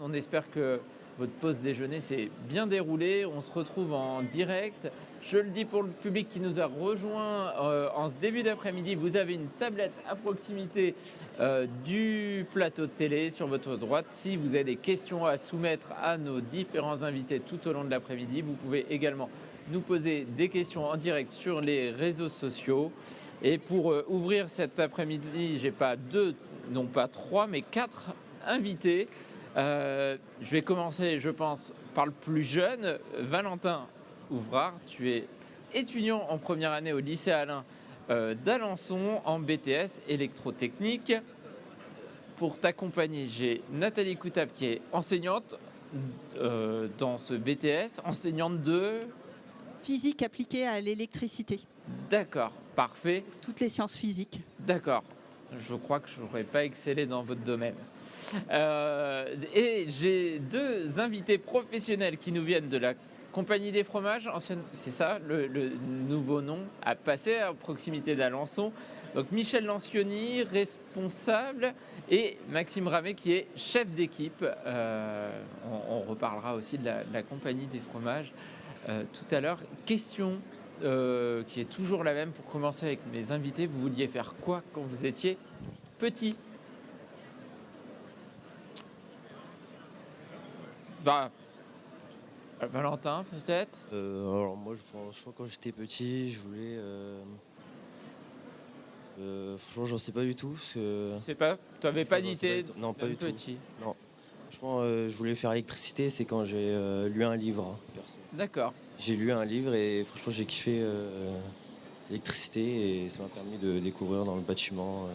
On espère que votre pause déjeuner s'est bien déroulée. On se retrouve en direct. Je le dis pour le public qui nous a rejoint en ce début d'après-midi, vous avez une tablette à proximité du plateau de télé sur votre droite. Si vous avez des questions à soumettre à nos différents invités tout au long de l'après-midi, vous pouvez également nous poser des questions en direct sur les réseaux sociaux. Et pour ouvrir cet après-midi, j'ai pas deux, non pas trois, mais quatre invités. Je vais commencer, je pense, par le plus jeune, Valentin Ouvrard. Tu es étudiant en première année au lycée Alain d'Alençon en BTS électrotechnique. Pour t'accompagner, j'ai Nathalie Coutab qui est enseignante dans ce BTS, enseignante de... Physique appliquée à l'électricité. D'accord, parfait. Toutes les sciences physiques. D'accord. Je crois que je n'aurais pas excellé dans votre domaine. Et j'ai deux invités professionnels qui nous viennent de la Compagnie des fromages, ancienne, c'est ça, le nouveau nom, à passer à proximité d'Alençon. Donc Michel Lancioni, responsable, et Maxime Ramet qui est chef d'équipe. On reparlera aussi de la Compagnie des fromages tout à l'heure. Question qui est toujours la même pour commencer avec mes invités. Vous vouliez faire quoi quand vous étiez petit? Valentin, peut-être? Alors moi, franchement, quand j'étais petit, je voulais... franchement, j'en sais pas du tout. Je sais pas, tu n'avais pas d'idée? Non, pas du tout. Petit. Non. Franchement, je voulais faire électricité, c'est quand j'ai lu un livre. Perso. D'accord. J'ai lu un livre et franchement, j'ai kiffé l'électricité et ça m'a permis de découvrir dans le bâtiment.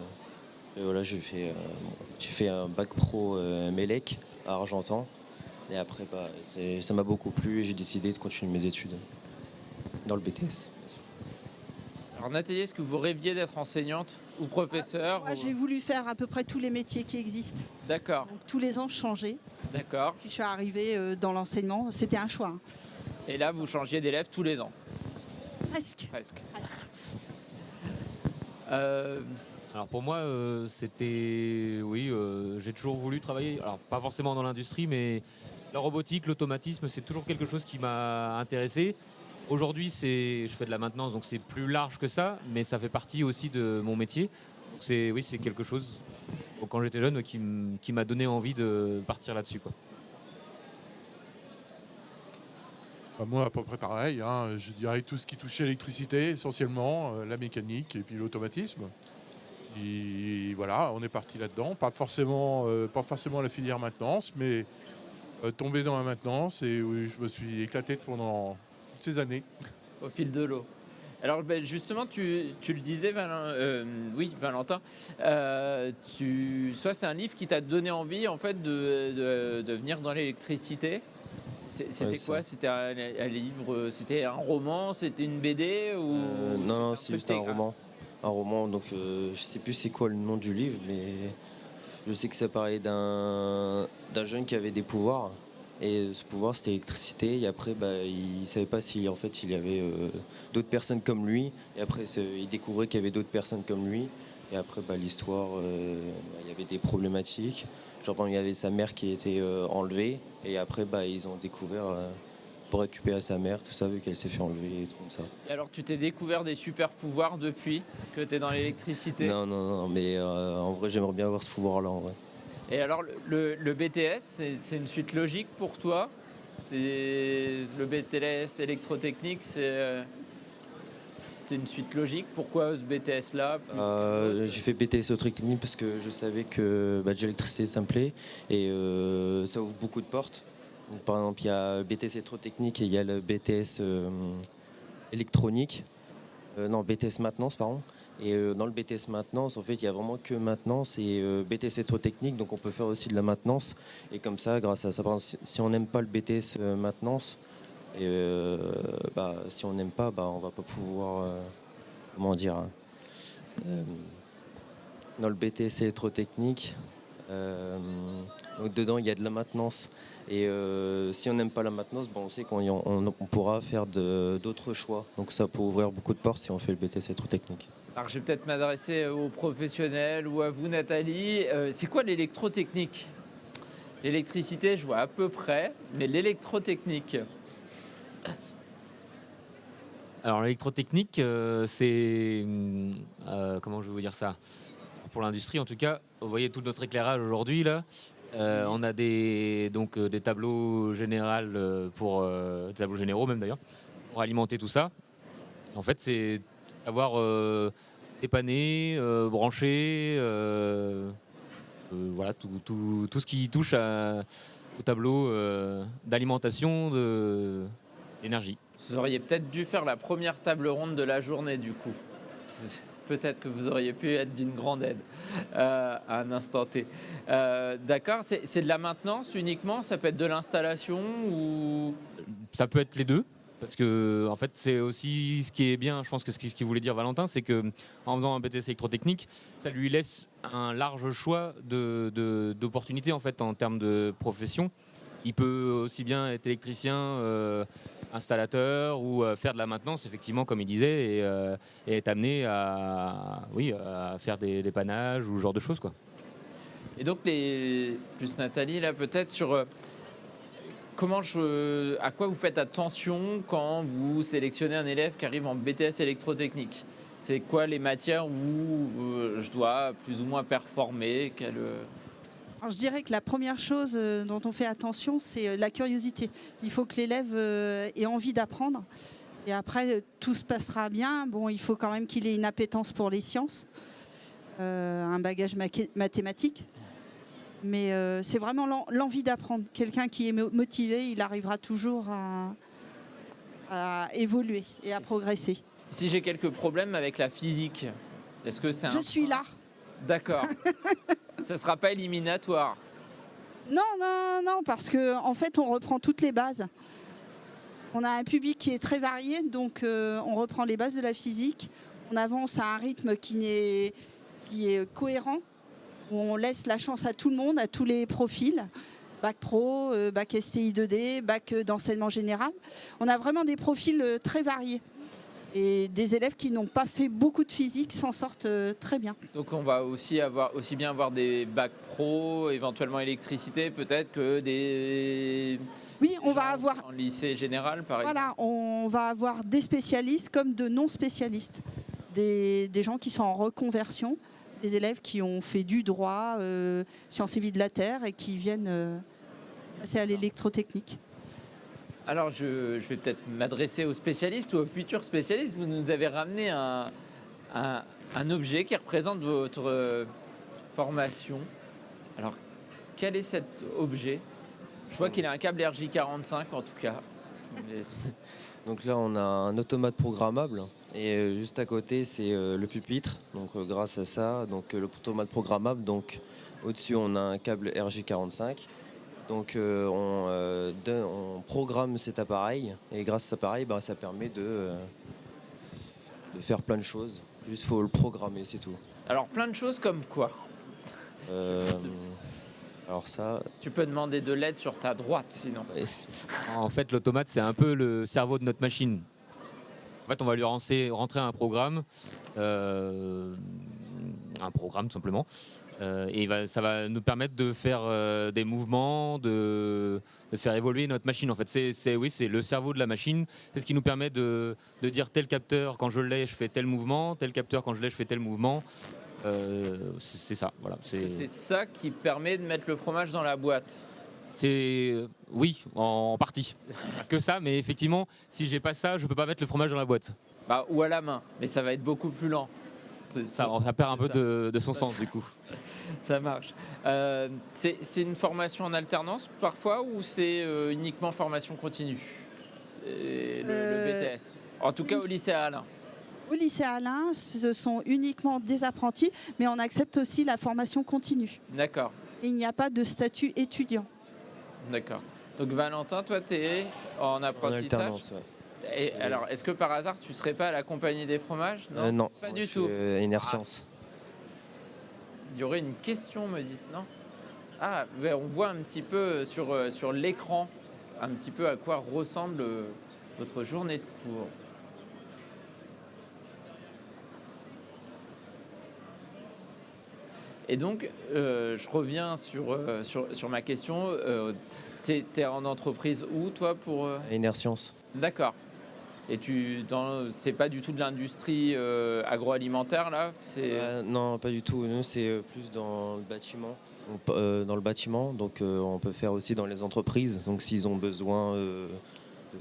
Et voilà, j'ai fait un bac pro Mélec à Argentan. Et après, ça m'a beaucoup plu et j'ai décidé de continuer mes études dans le BTS. Alors Nathalie, est-ce que vous rêviez d'être enseignante ou professeur? Moi, j'ai voulu faire à peu près tous les métiers qui existent. D'accord. Donc, tous les ans, je changeais. D'accord. Puis je suis arrivée dans l'enseignement. C'était un choix. Et là, vous changiez d'élève tous les ans? Presque. Presque. Alors pour moi, c'était... Oui, j'ai toujours voulu travailler, alors pas forcément dans l'industrie, mais la robotique, l'automatisme, c'est toujours quelque chose qui m'a intéressé. Aujourd'hui, je fais de la maintenance, donc c'est plus large que ça, mais ça fait partie aussi de mon métier. Donc c'est quelque chose, quand j'étais jeune, qui m'a donné envie de partir là-dessus, quoi. Moi, à peu près pareil. Je dirais tout ce qui touchait l'électricité, essentiellement, la mécanique et puis l'automatisme. Et voilà, on est parti là-dedans. Pas forcément la filière maintenance, mais tombé dans la maintenance et oui, je me suis éclaté pendant toutes ces années. Au fil de l'eau. Alors justement, tu le disais, Valentin, c'est un livre qui t'a donné envie en fait de venir dans l'électricité. C'était quoi? C'était un livre, c'était un roman, c'était une BD ou... Non, c'est juste un roman. Un roman, donc je sais plus c'est quoi le nom du livre, mais je sais que ça parlait d'un jeune qui avait des pouvoirs. Et ce pouvoir, c'était l'électricité. Et après, il savait pas si en fait il y avait d'autres personnes comme lui. Et après, il découvrait qu'il y avait d'autres personnes comme lui. Et après, l'histoire, il y avait des problématiques. Genre, il y avait sa mère qui était enlevée. Et après, ils ont découvert pour récupérer sa mère, tout ça, vu qu'elle s'est fait enlever et tout comme ça. Et alors, tu t'es découvert des super pouvoirs depuis que tu es dans l'électricité? Non, mais en vrai, j'aimerais bien avoir ce pouvoir-là, en vrai. Et alors, le BTS, c'est une suite logique pour toi? Le BTS électrotechnique, c'était une suite logique. Pourquoi ce BTS-là? J'ai fait BTS électrotechnique parce que je savais que déjà l'électricité, ça me plaît. Et ça ouvre beaucoup de portes. Donc, par exemple, il y a BTS électrotechnique et il y a le BTS électronique. BTS maintenance, pardon. Et dans le BTS maintenance, en fait, il y a vraiment que maintenance et BTS électrotechnique, donc on peut faire aussi de la maintenance. Et comme ça, grâce à ça, par exemple, si on n'aime pas le BTS maintenance, si on n'aime pas, on va pas pouvoir, dans le BTS électrotechnique, donc dedans il y a de la maintenance. Et si on n'aime pas la maintenance, on sait qu'on pourra faire d'autres choix. Donc ça peut ouvrir beaucoup de portes si on fait le BTS électrotechnique. Alors je vais peut-être m'adresser aux professionnels ou à vous Nathalie. C'est quoi l'électrotechnique? L'électricité, je vois à peu près, mais l'électrotechnique. Alors l'électrotechnique, comment je vais vous dire ça? Pour l'industrie en tout cas, vous voyez tout notre éclairage aujourd'hui là. On a des tableaux généraux des tableaux généraux même d'ailleurs, pour alimenter tout ça. En fait, c'est savoir dépanner, brancher, voilà tout ce qui touche au tableau d'alimentation d'énergie. Vous auriez peut-être dû faire la première table ronde de la journée du coup. Peut-être que vous auriez pu être d'une grande aide à un instant T. D'accord, c'est de la maintenance uniquement? Ça peut être de l'installation ou... Ça peut être les deux. Parce que en fait, c'est aussi ce qui est bien, je pense que ce qu'il voulait dire Valentin, c'est que en faisant un BTS électrotechnique, ça lui laisse un large choix d'opportunités en fait en termes de profession. Il peut aussi bien être électricien, installateur ou faire de la maintenance, effectivement, comme il disait, et être amené à faire des dépannages ou ce genre de choses, quoi. Et donc, plus Nathalie, là, peut-être sur à quoi vous faites attention quand vous sélectionnez un élève qui arrive en BTS électrotechnique? C'est quoi les matières où je dois plus ou moins performer? Alors, je dirais que la première chose dont on fait attention, c'est la curiosité. Il faut que l'élève ait envie d'apprendre. Et après, tout se passera bien. Bon, il faut quand même qu'il ait une appétence pour les sciences, un bagage mathématique. Mais c'est vraiment l'envie d'apprendre. Quelqu'un qui est motivé, il arrivera toujours à évoluer et à progresser. Si j'ai quelques problèmes avec la physique, est-ce que c'est Je suis là. D'accord. Ça ne sera pas éliminatoire. Non, parce qu'en fait, on reprend toutes les bases. On a un public qui est très varié, donc on reprend les bases de la physique. On avance à un rythme qui est cohérent. On laisse la chance à tout le monde, à tous les profils. Bac pro, bac STI 2D, bac d'enseignement général. On a vraiment des profils très variés. Et des élèves qui n'ont pas fait beaucoup de physique s'en sortent très bien. Donc on va aussi bien avoir des bacs pro, éventuellement électricité, peut-être que des... Oui, on va avoir... En lycée général, par exemple. Voilà, on va avoir des spécialistes comme de non-spécialistes. Des gens qui sont en reconversion, des élèves qui ont fait du droit, sciences et vie de la Terre et qui viennent passer à l'électrotechnique. Alors, je vais peut-être m'adresser aux spécialistes ou aux futurs spécialistes. Vous nous avez ramené un objet qui représente votre formation. Alors, quel est cet objet? Je vois qu'il a un câble RJ45 en tout cas. Donc là, on a un automate programmable et juste à côté, c'est le pupitre. Donc grâce à ça, donc l'automate programmable. Donc au-dessus, on a un câble RJ45. Donc on programme cet appareil et grâce à cet appareil, ça permet de faire plein de choses. Juste faut le programmer, c'est tout. Alors plein de choses comme quoi? Alors ça... Tu peux demander de l'aide sur ta droite sinon. En fait, l'automate, c'est un peu le cerveau de notre machine. En fait, on va lui rentrer un programme tout simplement. Et ça va nous permettre de faire des mouvements, de faire évoluer notre machine. En fait, c'est le cerveau de la machine. C'est ce qui nous permet de dire tel capteur, quand je l'ai, je fais tel mouvement. Tel capteur, quand je l'ai, je fais tel mouvement. C'est ça. Voilà. C'est ça qui permet de mettre le fromage dans la boîte. Oui, en partie. Pas que ça, mais effectivement, si j'ai pas ça, je peux pas mettre le fromage dans la boîte. Ou à la main, mais ça va être beaucoup plus lent. Ça perd un peu de son sens du coup. Ça marche. C'est une formation en alternance parfois ou c'est uniquement formation continue? Le BTS. En tout cas au lycée Alain. Au lycée Alain, ce sont uniquement des apprentis, mais on accepte aussi la formation continue. D'accord. Il n'y a pas de statut étudiant. D'accord. Donc Valentin, toi, tu es en apprentissage? En alternance, ouais. Et alors, est-ce que par hasard, tu serais pas à la compagnie des fromages? Non, pas moi, du je tout. suis Inerscience. Il y aurait une question, me dites, non? On voit un petit peu sur l'écran, un petit peu à quoi ressemble votre journée de cours. Et donc, je reviens sur ma question. Tu es en entreprise où, toi, pour... Inerscience. D'accord. Et c'est pas du tout de l'industrie agroalimentaire, là Non, pas du tout. Nous, c'est plus dans le bâtiment. Donc on peut faire aussi dans les entreprises. Donc s'ils ont besoin de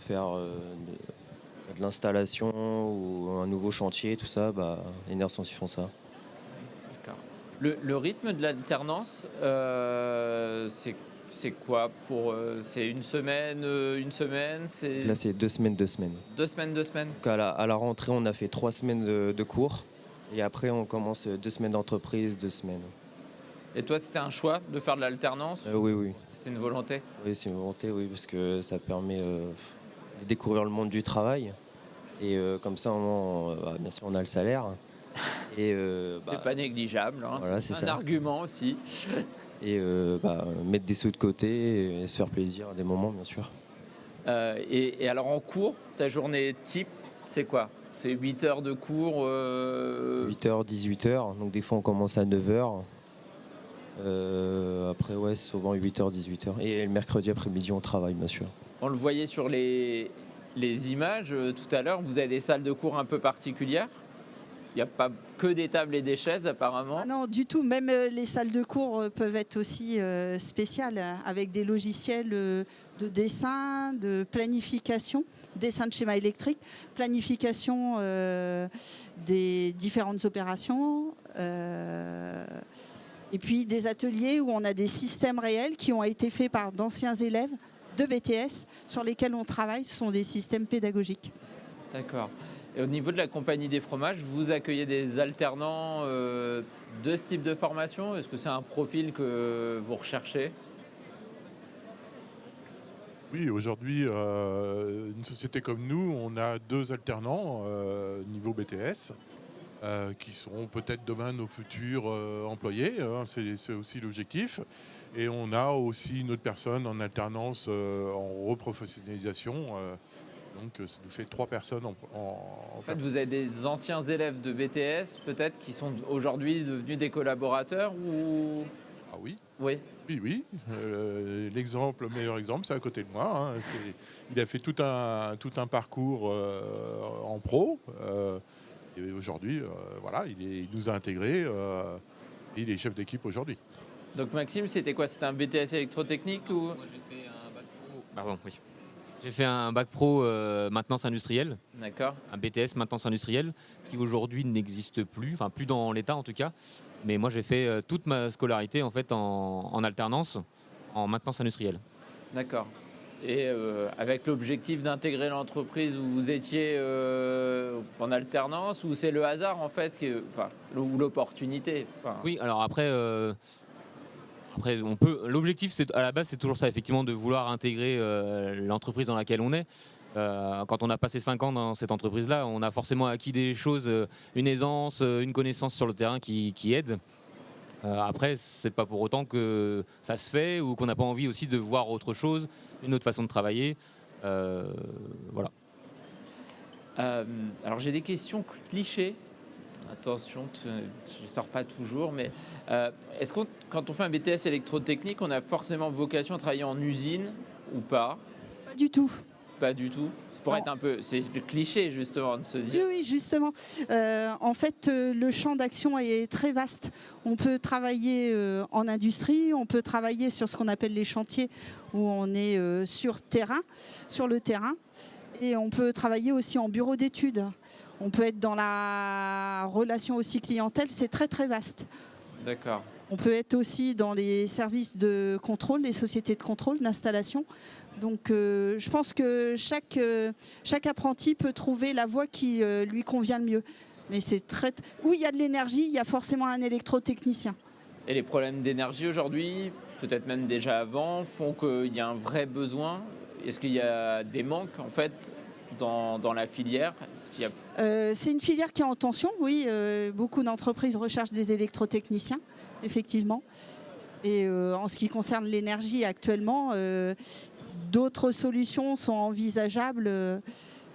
faire de l'installation ou un nouveau chantier, tout ça, Inerscience, ils font ça. D'accord. Le rythme de l'alternance, c'est quoi c'est une semaine, Là, c'est 2 semaines, 2 semaines. 2 semaines, 2 semaines. Donc à la rentrée, on a fait 3 semaines de cours. Et après, on commence 2 semaines d'entreprise, 2 semaines. Et toi, c'était un choix de faire de l'alternance Oui. C'était une volonté? Oui, c'est une volonté, oui, parce que ça permet de découvrir le monde du travail. Et comme ça, bien sûr, on a le salaire. Et, c'est pas négligeable, hein, voilà, c'est un ça. argument aussi. Et mettre des sous de côté et se faire plaisir à des moments, bien sûr. Et alors en cours, ta journée type, c'est quoi? C'est 8 heures de cours 8h, 18h, donc des fois on commence à 9h. Après, c'est souvent 8h, 18h. Et le mercredi après-midi, on travaille, bien sûr. On le voyait sur les images tout à l'heure, vous avez des salles de cours un peu particulières? Il n'y a pas que des tables et des chaises apparemment? Ah non, du tout. Même les salles de cours peuvent être aussi spéciales, avec des logiciels de dessin, de planification, dessin de schéma électrique, planification des différentes opérations. Et puis des ateliers où on a des systèmes réels qui ont été faits par d'anciens élèves de BTS sur lesquels on travaille. Ce sont des systèmes pédagogiques. D'accord. Et au niveau de la compagnie des fromages, vous accueillez des alternants de ce type de formation? Est-ce que c'est un profil que vous recherchez? Oui, aujourd'hui, une société comme nous, on a 2 alternants niveau BTS qui seront peut-être demain nos futurs employés. C'est aussi l'objectif. Et on a aussi une autre personne en alternance en reprofessionnalisation. Donc ça nous fait 3 personnes En fait, vous avez des anciens élèves de BTS, peut-être, qui sont aujourd'hui devenus des collaborateurs ou... Ah oui. Oui. Oui. Le meilleur exemple, c'est à côté de moi. Il a fait tout un parcours en pro. Et aujourd'hui, il nous a intégrés. Il est chef d'équipe aujourd'hui. Donc Maxime, c'était quoi? C'était un BTS électrotechnique ou... Moi, j'ai fait un bac pro. Pardon, oui. J'ai fait un bac pro maintenance industrielle. D'accord. Un BTS maintenance industrielle qui aujourd'hui n'existe plus, enfin plus dans l'état en tout cas. Mais moi j'ai fait toute ma scolarité en fait en alternance en maintenance industrielle. D'accord. Et avec l'objectif d'intégrer l'entreprise où vous étiez en alternance, ou c'est le hasard en fait, ou l'opportunité? Oui, alors après l'objectif à la base c'est toujours ça effectivement, de vouloir intégrer l'entreprise dans laquelle on est. Quand on a passé 5 ans dans cette entreprise-là, on a forcément acquis des choses, une aisance, une connaissance sur le terrain qui aide. Après, c'est pas pour autant que ça se fait ou qu'on n'a pas envie aussi de voir autre chose, une autre façon de travailler. Voilà. Alors j'ai des questions clichés. Attention, je ne sors pas toujours, mais est-ce que quand on fait un BTS électrotechnique, on a forcément vocation à travailler en usine ou pas? Pas du tout. Pas du tout. C'est le cliché justement de se dire. Oui, justement. En fait, le champ d'action est très vaste. On peut travailler en industrie, on peut travailler sur ce qu'on appelle les chantiers où on est sur le terrain, et on peut travailler aussi en bureau d'études. On peut être dans la relation aussi clientèle, c'est très très vaste. D'accord. On peut être aussi dans les services de contrôle, les sociétés de contrôle, d'installation. Donc je pense que chaque apprenti peut trouver la voie qui lui convient le mieux. Mais où il y a de l'énergie, il y a forcément un électrotechnicien. Et les problèmes d'énergie aujourd'hui, peut-être même déjà avant, font qu'il y a un vrai besoin. Est-ce qu'il y a des manques en fait dans la filière? C'est une filière qui est en tension, oui. Beaucoup d'entreprises recherchent des électrotechniciens, effectivement. Et en ce qui concerne l'énergie actuellement, d'autres solutions sont envisageables.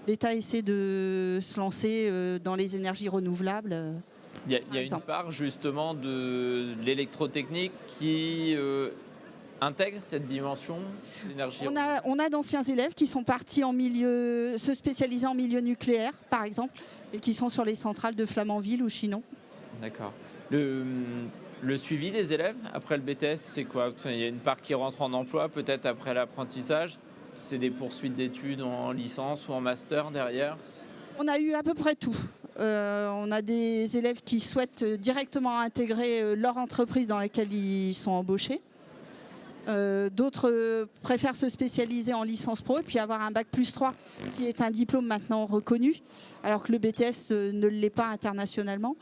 L'État essaie de se lancer dans les énergies renouvelables. Il y a une exemple. part justement de l'électrotechnique qui intègre cette dimension d'énergie. On a d'anciens élèves qui sont partis se spécialiser en milieu nucléaire, par exemple, et qui sont sur les centrales de Flamanville ou Chinon. D'accord. Le suivi des élèves après le BTS, c'est quoi? Il y a une part qui rentre en emploi, peut-être après l'apprentissage. C'est des poursuites d'études en licence ou en master derrière? On a eu à peu près tout. On a des élèves qui souhaitent directement intégrer leur entreprise dans laquelle ils sont embauchés. D'autres préfèrent se spécialiser en licence pro et puis avoir un bac plus 3 qui est un diplôme maintenant reconnu, alors que le BTS ne l'est pas internationalement.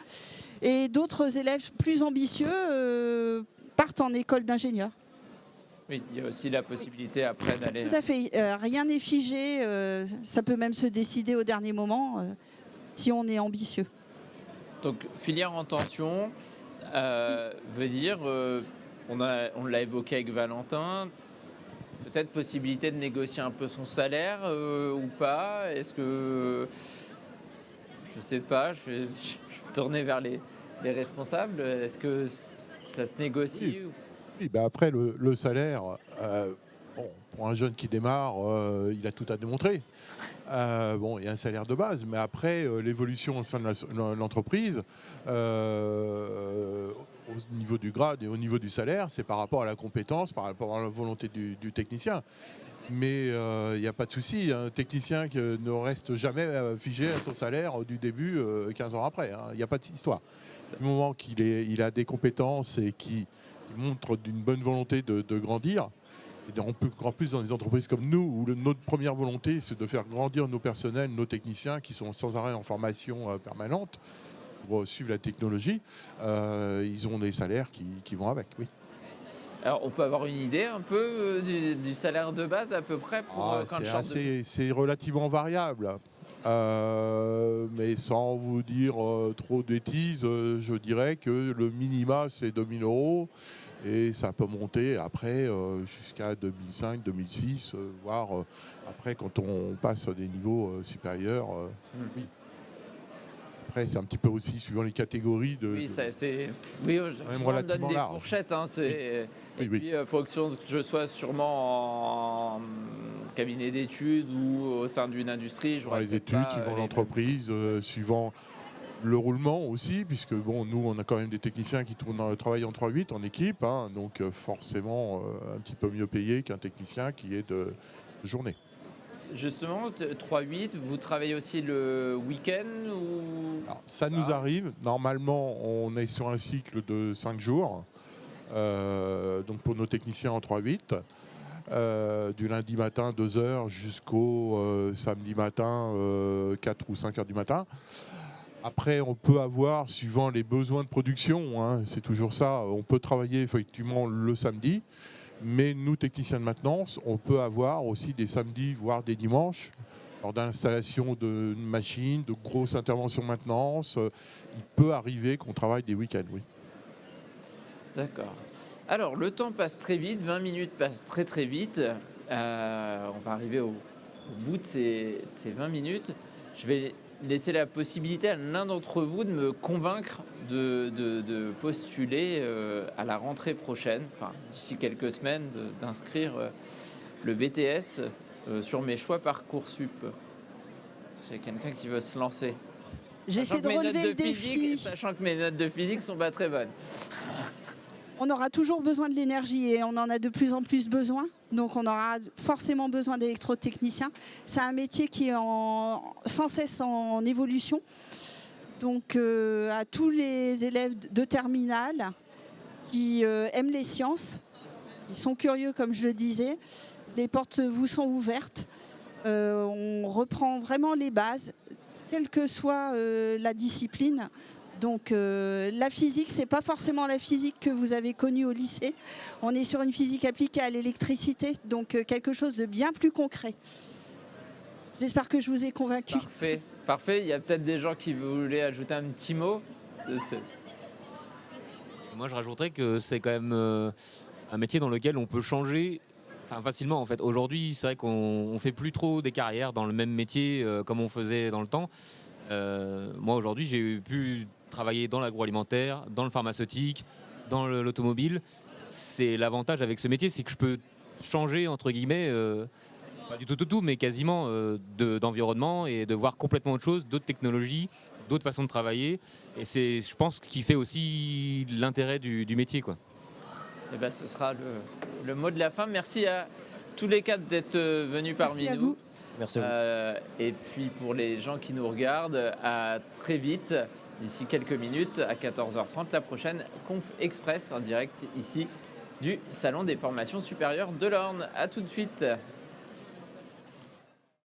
Et d'autres élèves plus ambitieux partent en école d'ingénieur. Oui, il y a aussi la possibilité après d'aller... Tout à fait. Rien n'est figé. Ça peut même se décider au dernier moment si on est ambitieux. Donc filière en tension veut dire, on l'a évoqué avec Valentin, peut-être possibilité de négocier un peu son salaire ou pas. Est-ce que... Je sais pas, je vais tourner vers les responsables. Est-ce que ça se négocie? Oui, bah après, le salaire, pour un jeune qui démarre, il a tout à démontrer. Il y a un salaire de base, mais après, l'évolution au sein de l'entreprise, au niveau du grade et au niveau du salaire, c'est par rapport à la compétence, par rapport à la volonté du technicien. Mais il n'y a pas de souci, un technicien qui ne reste jamais figé à son salaire du début 15 ans après. Il n'y a pas d'histoire. Du moment qu'il a des compétences et qu'il montre d'une bonne volonté de grandir, et en plus dans des entreprises comme nous, où notre première volonté, c'est de faire grandir nos personnels, nos techniciens qui sont sans arrêt en formation permanente pour suivre la technologie, ils ont des salaires qui vont avec, oui. Alors, on peut avoir une idée un peu du salaire de base à peu près pour quand le change c'est relativement variable. Mais sans vous dire trop de bêtises, je dirais que le minima, c'est 2 000 € et ça peut monter après jusqu'à 2005, 2006, voire après quand on passe à des niveaux supérieurs. Oui. Après, c'est un petit peu aussi suivant les catégories de. Oui, c'est. Oui, souvent, on donne des fourchettes. Et puis, il faut que je sois sûrement en cabinet d'études ou au sein d'une industrie. Les études, suivant l'entreprise, suivant le roulement aussi, puisque nous, on a quand même des techniciens qui travaillent en 3-8 en équipe, donc forcément un petit peu mieux payé qu'un technicien qui est de journée. Justement, 3-8, vous travaillez aussi le week-end ou... Alors, ça nous arrive. Normalement, on est sur un cycle de 5 jours. Donc pour nos techniciens en 3-8. Du lundi matin 2h jusqu'au samedi matin 4 ou 5 heures du matin. Après, on peut avoir, suivant les besoins de production, c'est toujours ça, on peut travailler effectivement le samedi, mais nous, techniciens de maintenance, on peut avoir aussi des samedis, voire des dimanches, lors d'installation de machines, de grosses interventions de maintenance. Il peut arriver qu'on travaille des week-ends, oui. D'accord. Alors, le temps passe très vite, 20 minutes passent très très vite. On va arriver au bout de ces 20 minutes. Je vais laisser la possibilité à l'un d'entre vous de me convaincre de postuler à la rentrée prochaine, enfin d'ici quelques semaines, d'inscrire le BTS sur mes choix Parcoursup. C'est quelqu'un qui veut se lancer. J'essaie de relever le défi. Sachant que mes notes de physique sont pas très bonnes. On aura toujours besoin de l'énergie et on en a de plus en plus besoin. Donc on aura forcément besoin d'électrotechniciens. C'est un métier qui est sans cesse en évolution. Donc à tous les élèves de terminale qui aiment les sciences, ils sont curieux comme je le disais, les portes vous sont ouvertes. On reprend vraiment les bases, quelle que soit la discipline. Donc la physique, c'est pas forcément la physique que vous avez connue au lycée. On est sur une physique appliquée à l'électricité, donc quelque chose de bien plus concret. J'espère que je vous ai convaincu. Parfait. Il y a peut-être des gens qui voulaient ajouter un petit mot. Moi, je rajouterais que c'est quand même un métier dans lequel on peut changer facilement. En fait, aujourd'hui, c'est vrai qu'on fait plus trop des carrières dans le même métier comme on faisait dans le temps. Moi, aujourd'hui, j'ai pu travailler dans l'agroalimentaire, dans le pharmaceutique, dans l'automobile. C'est l'avantage avec ce métier, c'est que je peux changer, entre guillemets, pas du tout, mais quasiment d'environnement et de voir complètement autre chose, d'autres technologies, d'autres façons de travailler. Et c'est, je pense, ce qui fait aussi l'intérêt du métier, quoi. Et ben, ce sera le mot de la fin. Merci à tous les quatre d'être venus parmi Merci à nous. vous. Merci à vous. Et puis pour les gens qui nous regardent, à très vite, d'ici quelques minutes, à 14h30, la prochaine Conf Express en direct ici du Salon des formations supérieures de l'Orne. À tout de suite.